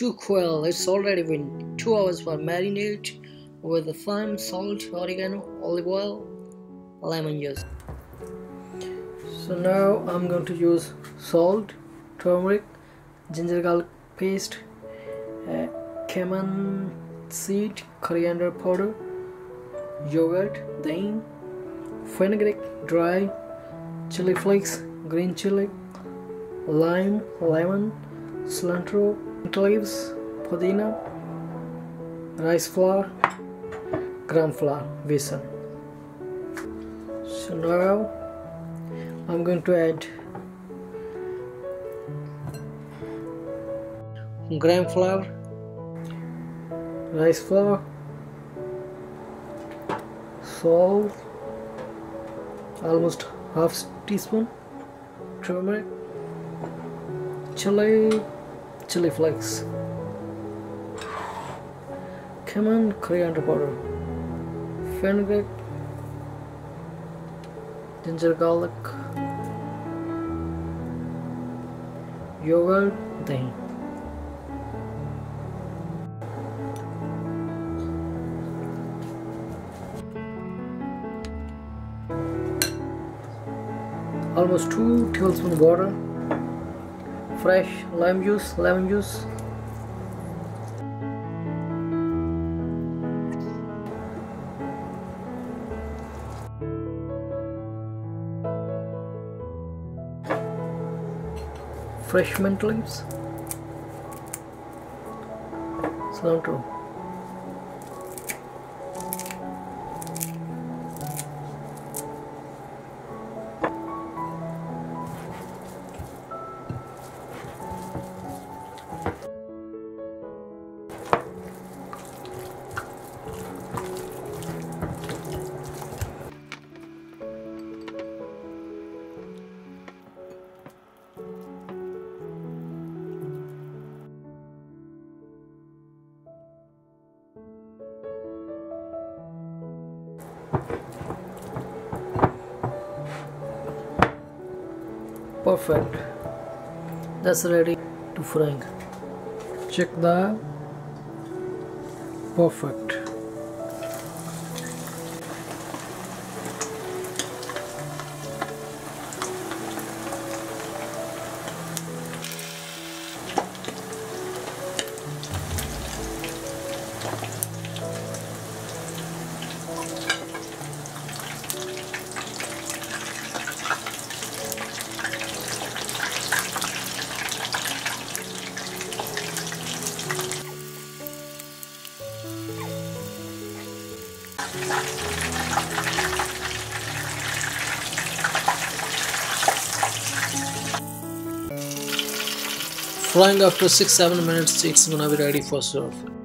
to quail. It's already been 2 hours for marinade with the thyme, salt, oregano, olive oil, lemon juice. So now I'm going to use salt, turmeric, ginger garlic paste, cumin seed, coriander powder, yogurt, dahi, fenugreek dry, chili flakes, green chili, lime, lemon, cilantro, mint leaves, pudina, rice flour, gram flour, besan. So now I'm going to add gram flour, rice flour, salt, almost half teaspoon, turmeric, chili flakes, cumin, coriander powder, fenugreek, ginger garlic, yogurt, dahi. Almost 2 tablespoons water, fresh lemon juice, fresh mint leaves, cilantro, perfect. That's ready to frying. Check the perfect. Frying after 6-7 minutes, it's gonna be ready for serve.